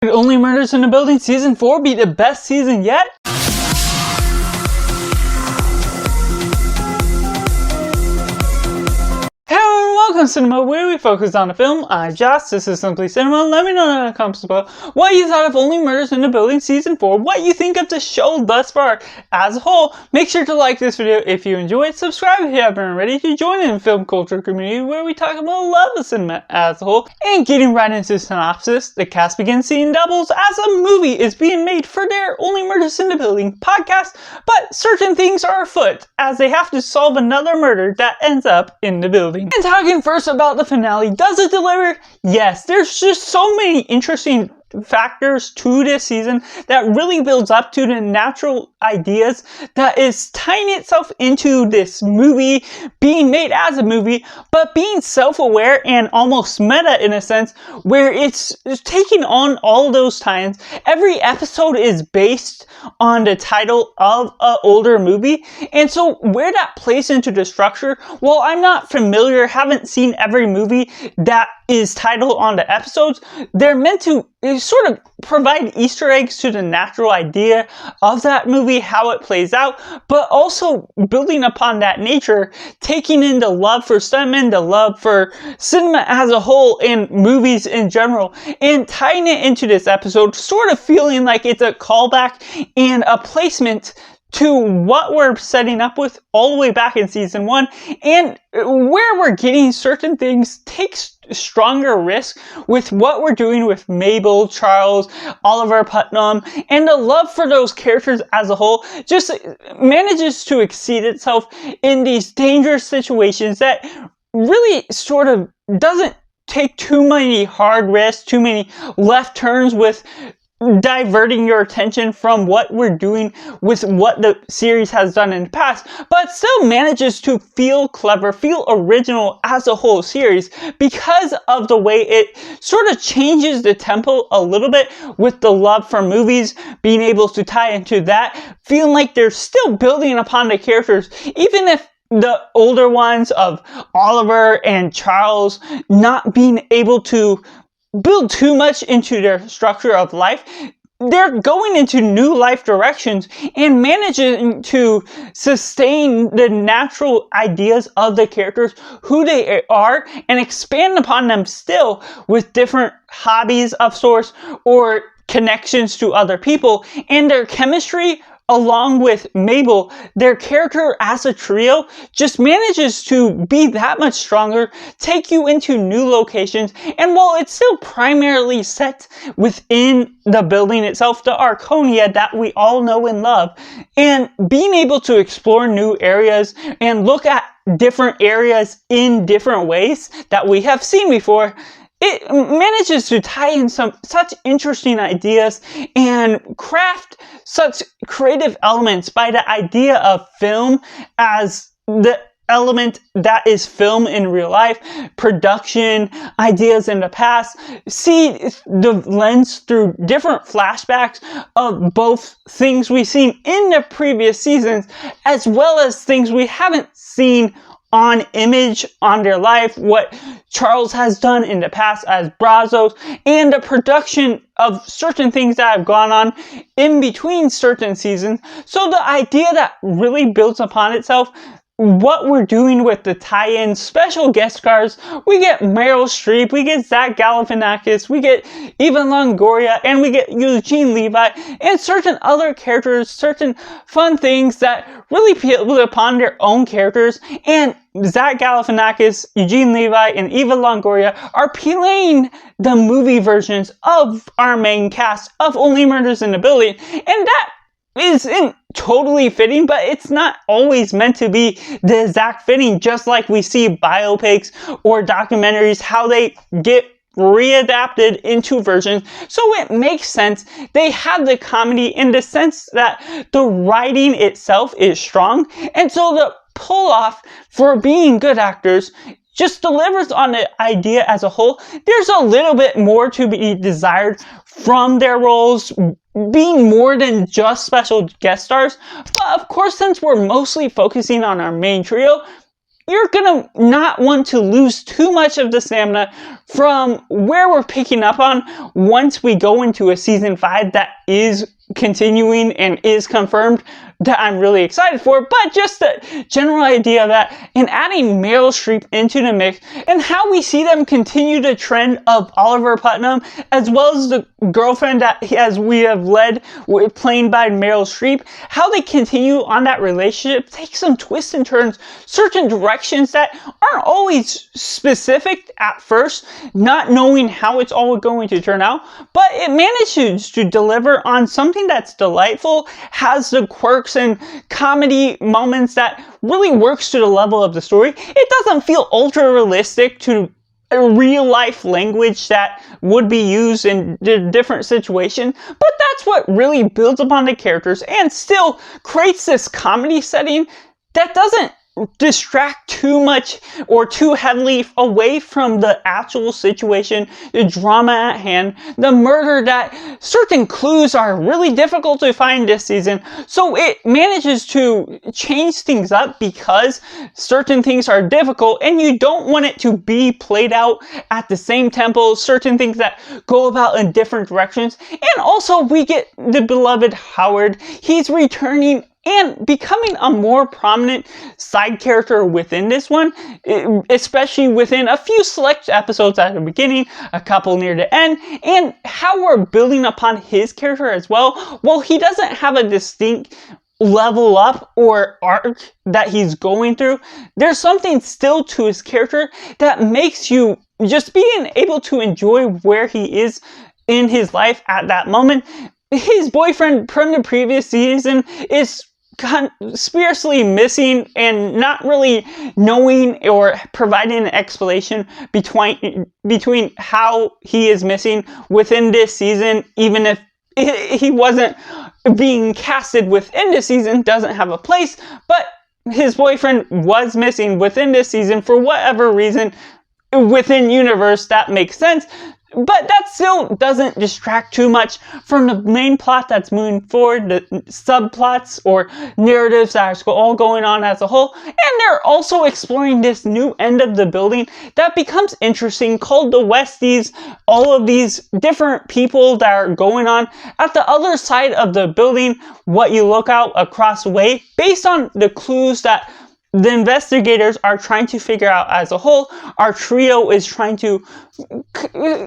Could Only Murders in the Building Season 4 be the best season yet? Welcome to Cinema, where we focus on a film. I'm Josh, this is Simply Cinema. Let me know in the comments below what you thought of Only Murders in the Building Season 4, what you think of the show thus far as a whole. Make sure to like this video if you enjoyed, subscribe if you haven't already to join in the film culture community where we talk about love of cinema as a whole. And getting right into the synopsis, the cast begins seeing doubles as a movie is being made for their Only Murders in the Building podcast, but certain things are afoot as they have to solve another murder that ends up in the building. And talking first about the finale, does it deliver? Yes, there's just so many interesting factors to this season that really builds up to the natural ideas that is tying itself into this movie, being made as a movie, but being self-aware and almost meta in a sense, where it's taking on all those tie-ins. Every episode is based on the title of an older movie, and so where that plays into the structure, well, I'm not familiar, haven't seen every movie that is titled on the episodes. They're meant to sort of provide Easter eggs to the natural idea of that movie, how it plays out, but also building upon that nature, taking in the love for stuntmen, the love for cinema as a whole and movies in general, and tying it into this episode, sort of feeling like it's a callback and a placement to what we're setting up with all the way back in season 1, and where we're getting certain things takes stronger risk with what we're doing with Mabel, Charles, Oliver Putnam, and the love for those characters as a whole just manages to exceed itself in these dangerous situations that really sort of doesn't take too many hard risks, too many left turns with diverting your attention from what we're doing with what the series has done in the past, but still manages to feel clever, feel original as a whole series because of the way it sort of changes the tempo a little bit with the love for movies, being able to tie into that, feeling like they're still building upon the characters, even if the older ones of Oliver and Charles not being able to build too much into their structure of life. They're going into new life directions and managing to sustain the natural ideas of the characters, who they are, and expand upon them still with different hobbies of sorts or connections to other people. And their chemistry, along with Mabel, their character as a trio just manages to be that much stronger, take you into new locations, and while it's still primarily set within the building itself, the Arconia that we all know and love, and being able to explore new areas and look at different areas in different ways that we have seen before, it manages to tie in such interesting ideas and craft such creative elements by the idea of film as the element that is film in real life, production, ideas in the past, see the lens through different flashbacks of both things we've seen in the previous seasons as well as things we haven't seen on image, on their life, what Charles has done in the past as Brazos, and the production of certain things that have gone on in between certain seasons. So the idea that really builds upon itself, what we're doing with the tie-in special guest stars, we get Meryl Streep, we get Zach Galifianakis, we get Eva Longoria, and we get Eugene Levy, and certain other characters, certain fun things that really build upon their own characters. And Zach Galifianakis, Eugene Levy, and Eva Longoria are playing the movie versions of our main cast of Only Murders in the Building, and that isn't totally fitting, but it's not always meant to be the exact fitting, just like we see biopics or documentaries, how they get readapted into versions. So it makes sense. They have the comedy in the sense that the writing itself is strong, and so the pull off for being good actors just delivers on the idea as a whole. There's a little bit more to be desired from their roles being more than just special guest stars, but of course, since we're mostly focusing on our main trio, you're gonna not want to lose too much of the stamina from where we're picking up on once we go into a season 5 that is continuing and is confirmed, that I'm really excited for. But just the general idea that in adding Meryl Streep into the mix and how we see them continue the trend of Oliver Putnam, as well as the girlfriend that we have led, played by Meryl Streep, how they continue on that relationship, take some twists and turns, certain directions that aren't always specific at first, not knowing how it's all going to turn out, but it manages to deliver on something that's delightful, has the quirks and comedy moments that really works to the level of the story. It doesn't feel ultra realistic to a real life language that would be used in different situations, but that's what really builds upon the characters and still creates this comedy setting that doesn't distract too much or too heavily away from the actual situation, the drama at hand, the murder, that certain clues are really difficult to find this season. So it manages to change things up because certain things are difficult and you don't want it to be played out at the same tempo, certain things that go about in different directions. And also we get the beloved Howard. He's returning and becoming a more prominent side character within this one, especially within a few select episodes at the beginning, a couple near the end, and how we're building upon his character as well. While he doesn't have a distinct level up or arc that he's going through, there's something still to his character that makes you just being able to enjoy where he is in his life at that moment. His boyfriend from the previous season is conspicuously missing and not really knowing or providing an explanation between how he is missing within this season, even if he wasn't being casted within this season, doesn't have a place. But his boyfriend was missing within this season for whatever reason within universe that makes sense. But that still doesn't distract too much from the main plot that's moving forward, the subplots or narratives that are all going on as a whole. And they're also exploring this new end of the building that becomes interesting, called the Westies. All of these different people that are going on at the other side of the building, what you look out across the way, based on the clues that the investigators are trying to figure out as a whole. Our trio is trying to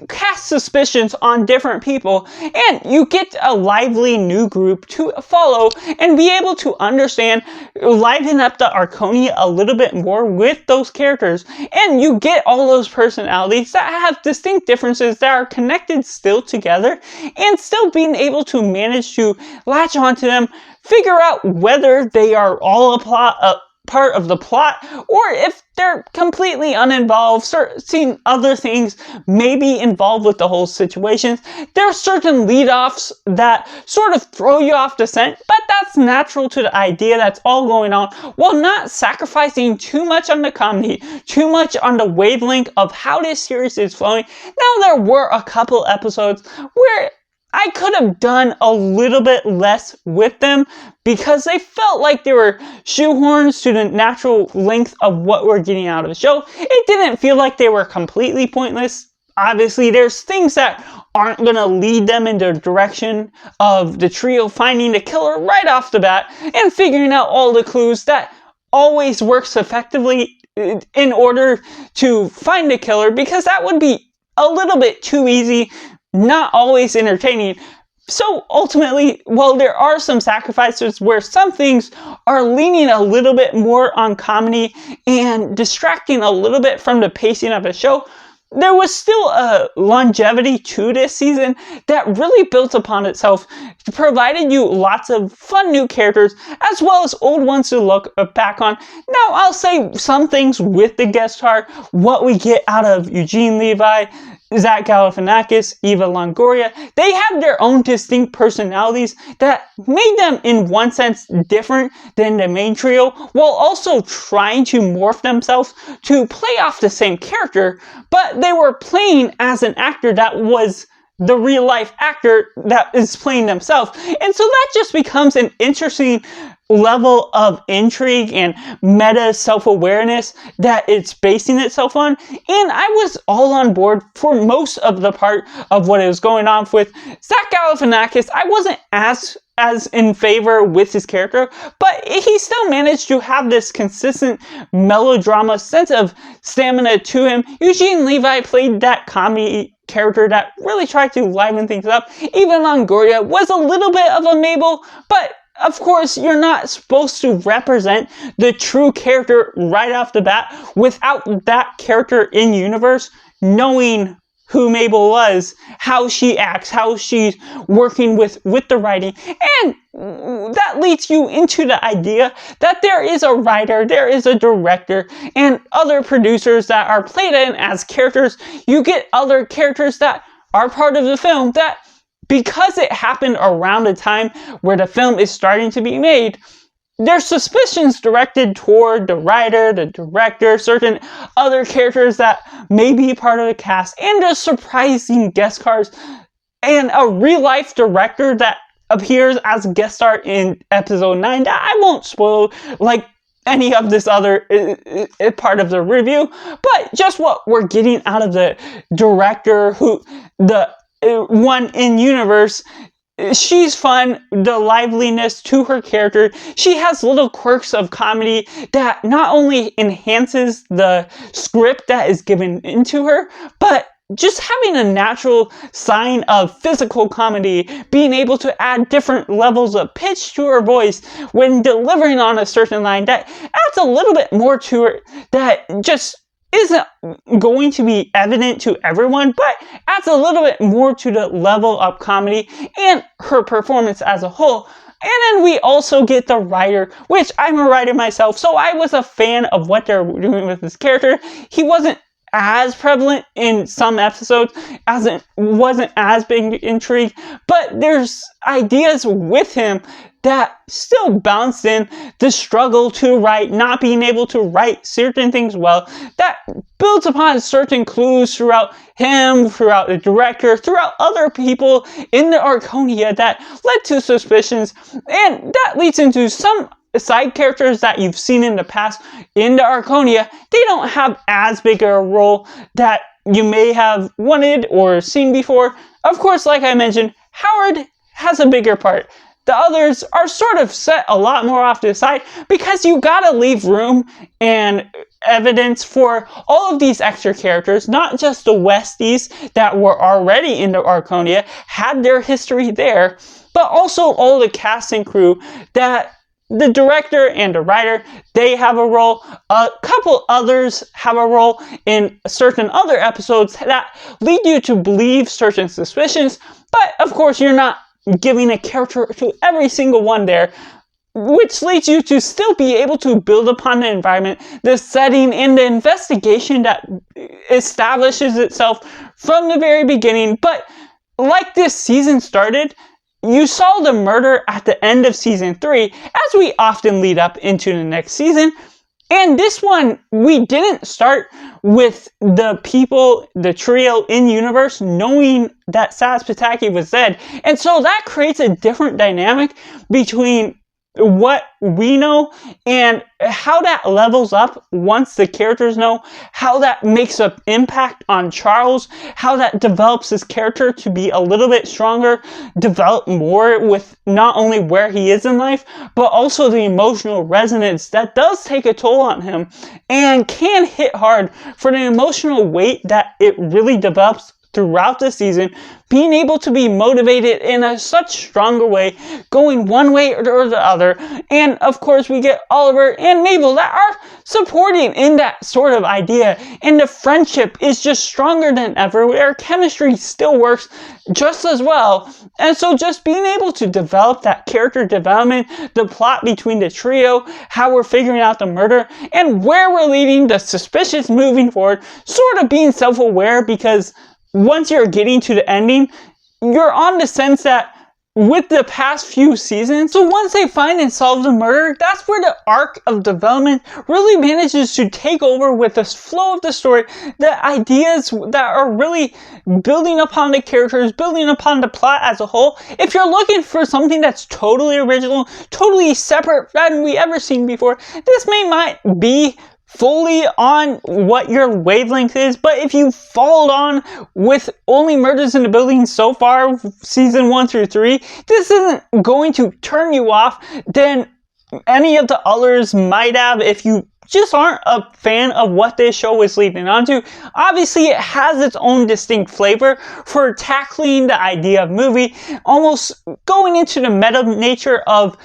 cast suspicions on different people, and you get a lively new group to follow and be able to understand, liven up the Arconia a little bit more with those characters, and you get all those personalities that have distinct differences that are connected still together, and still being able to manage to latch onto them, figure out whether they are all part of the plot, or if they're completely uninvolved, seeing other things maybe involved with the whole situation. There are certain lead-offs that sort of throw you off the scent, but that's natural to the idea that's all going on, while not sacrificing too much on the comedy, too much on the wavelength of how this series is flowing. Now, there were a couple episodes where I could have done a little bit less with them because they felt like they were shoehorns to the natural length of what we're getting out of the show. It didn't feel like they were completely pointless. Obviously, there's things that aren't going to lead them in the direction of the trio finding the killer right off the bat and figuring out all the clues. That always works effectively in order to find the killer, because that would be a little bit too easy, not always entertaining. So ultimately, while there are some sacrifices where some things are leaning a little bit more on comedy and distracting a little bit from the pacing of the show, there was still a longevity to this season that really built upon itself, provided you lots of fun new characters as well as old ones to look back on. Now, I'll say some things with the guest star, what we get out of Eugene Levy, Zach Galifianakis, Eva Longoria. They have their own distinct personalities that made them, in one sense, different than the main trio, while also trying to morph themselves to play off the same character, but they were playing as an actor that was the real life actor that is playing themselves. And so that just becomes an interesting level of intrigue and meta self-awareness that it's basing itself on. And I was all on board for most of the part of what it was going on with. Zach Galifianakis, I wasn't as in favor with his character, but he still managed to have this consistent melodrama sense of stamina to him. Eugene Levi played that comedy character that really tried to liven things up. Eva Longoria was a little bit of a Mabel, but of course, you're not supposed to represent the true character right off the bat without that character in universe knowing who Mabel was, how she acts, how she's working with the writing. And that leads you into the idea that there is a writer, there is a director, and other producers that are played in as characters. You get other characters that are part of the film that, because it happened around a time where the film is starting to be made, there's suspicions directed toward the writer, the director, certain other characters that may be part of the cast, and the surprising guest stars, and a real-life director that appears as a guest star in episode 9 that I won't spoil like any of this other part of the review, but just what we're getting out of the director, who the one in universe. She's fun, the liveliness to her character. She has little quirks of comedy that not only enhances the script that is given into her, but just having a natural sign of physical comedy, being able to add different levels of pitch to her voice when delivering on a certain line that adds a little bit more to her that just isn't going to be evident to everyone, but adds a little bit more to the level of comedy and her performance as a whole. And then we also get the writer, which I'm a writer myself, so I was a fan of what they're doing with this character. He wasn't as prevalent in some episodes, as it wasn't as big intrigue, but there's ideas with him that still bounce in the struggle to write, not being able to write certain things well, that builds upon certain clues throughout him, throughout the director, throughout other people in the Arconia that led to suspicions, and that leads into some side characters that you've seen in the past in the Arconia. They don't have as big a role that you may have wanted or seen before. Of course, like I mentioned, Howard has a bigger part. The others are sort of set a lot more off to the side because you gotta leave room and evidence for all of these extra characters, not just the Westies that were already in the Arconia, had their history there, but also all the cast and crew that the director and the writer, they have a role. A couple others have a role in certain other episodes that lead you to believe certain suspicions, but of course you're not giving a character to every single one there, which leads you to still be able to build upon the environment, the setting, and the investigation that establishes itself from the very beginning. But like this season started, you saw the murder at the end of season 3, as we often lead up into the next season. And this one, we didn't start with the people, the trio in universe, knowing that Saz Pataki was dead. And so that creates a different dynamic between what we know and how that levels up once the characters know, how that makes an impact on Charles, how that develops his character to be a little bit stronger, develop more with not only where he is in life, but also the emotional resonance that does take a toll on him and can hit hard for the emotional weight that it really develops throughout the season, being able to be motivated in a such stronger way, going one way or the other. And of course we get Oliver and Mabel that are supporting in that sort of idea, and the friendship is just stronger than ever. Their chemistry still works just as well. And so just being able to develop that character development, the plot between the trio, how we're figuring out the murder, and where we're leading the suspicious moving forward, sort of being self-aware, because once you're getting to the ending, you're on the sense that with the past few seasons. So once they find and solve the murder, that's where the arc of development really manages to take over with the flow of the story, the ideas that are really building upon the characters, building upon the plot as a whole. If you're looking for something that's totally original, totally separate than we ever seen before, this might be fully on what your wavelength is, but if you followed on with Only Murders in the Building so far, season 1 through 3, this isn't going to turn you off than any of the others might have if you just aren't a fan of what this show is leading on to. Obviously, it has its own distinct flavor for tackling the idea of movie, almost going into the meta nature of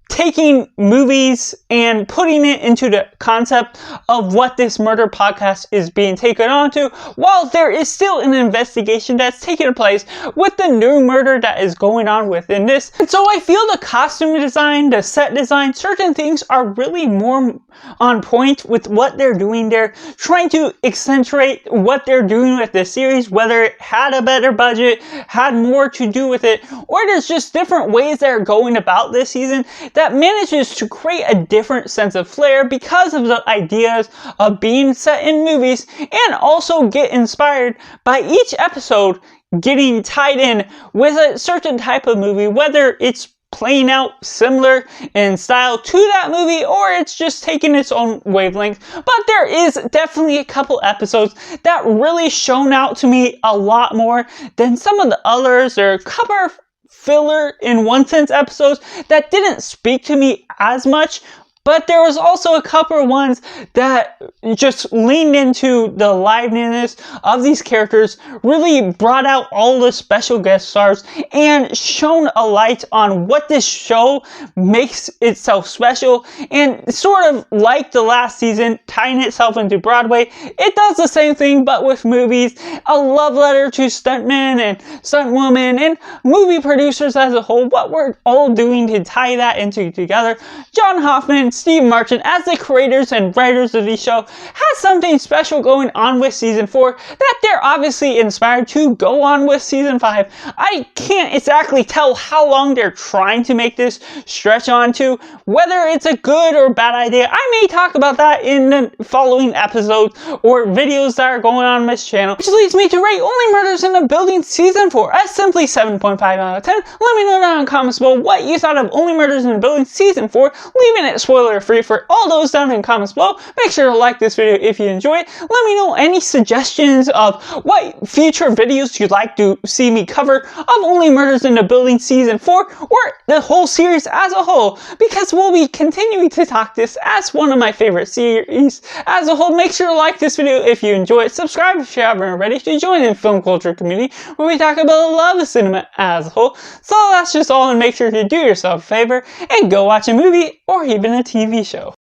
taking movies and putting it into the concept of what this murder podcast is being taken on to, while there is still an investigation that's taking place with the new murder that is going on within this. And so I feel the costume design, the set design, certain things are really more on point with what they're doing there, trying to accentuate what they're doing with this series, whether it had a better budget, had more to do with it, or there's just different ways they're going about this season that manages to create a different sense of flair because of the ideas of being set in movies, and also get inspired by each episode getting tied in with a certain type of movie, whether it's playing out similar in style to that movie or it's just taking its own wavelength. But there is definitely a couple episodes that really shone out to me a lot more than some of the others. There are a couple of filler in one sense episodes that didn't speak to me as much, but there was also a couple of ones that just leaned into the liveliness of these characters, really brought out all the special guest stars, and shone a light on what this show makes itself special. And sort of like the last season, tying itself into Broadway, it does the same thing but with movies. A love letter to stuntmen and stuntwomen and movie producers as a whole, what we're all doing to tie that into together. John Hoffman, Steve Martin, as the creators and writers of the show, has something special going on with season 4 that they're obviously inspired to go on with season 5. I can't exactly tell how long they're trying to make this stretch on to, whether it's a good or bad idea. I may talk about that in the following episodes or videos that are going on this channel, which leads me to rate Only Murders in the Building season 4 as simply 7.5 out of 10. Let me know down in the comments below what you thought of Only Murders in the Building season 4, leaving it spoiler free for all those down in the comments below. Make sure to like this video if you enjoy it. Let me know any suggestions of what future videos you'd like to see me cover of Only Murders in the Building season 4 or the whole series as a whole, because we'll be continuing to talk this as one of my favorite series as a whole. Make sure to like this video if you enjoy it. Subscribe if you haven't already to join the film culture community where we talk about the love of cinema as a whole. So that's just all, and make sure to do yourself a favor and go watch a movie or even a TV show.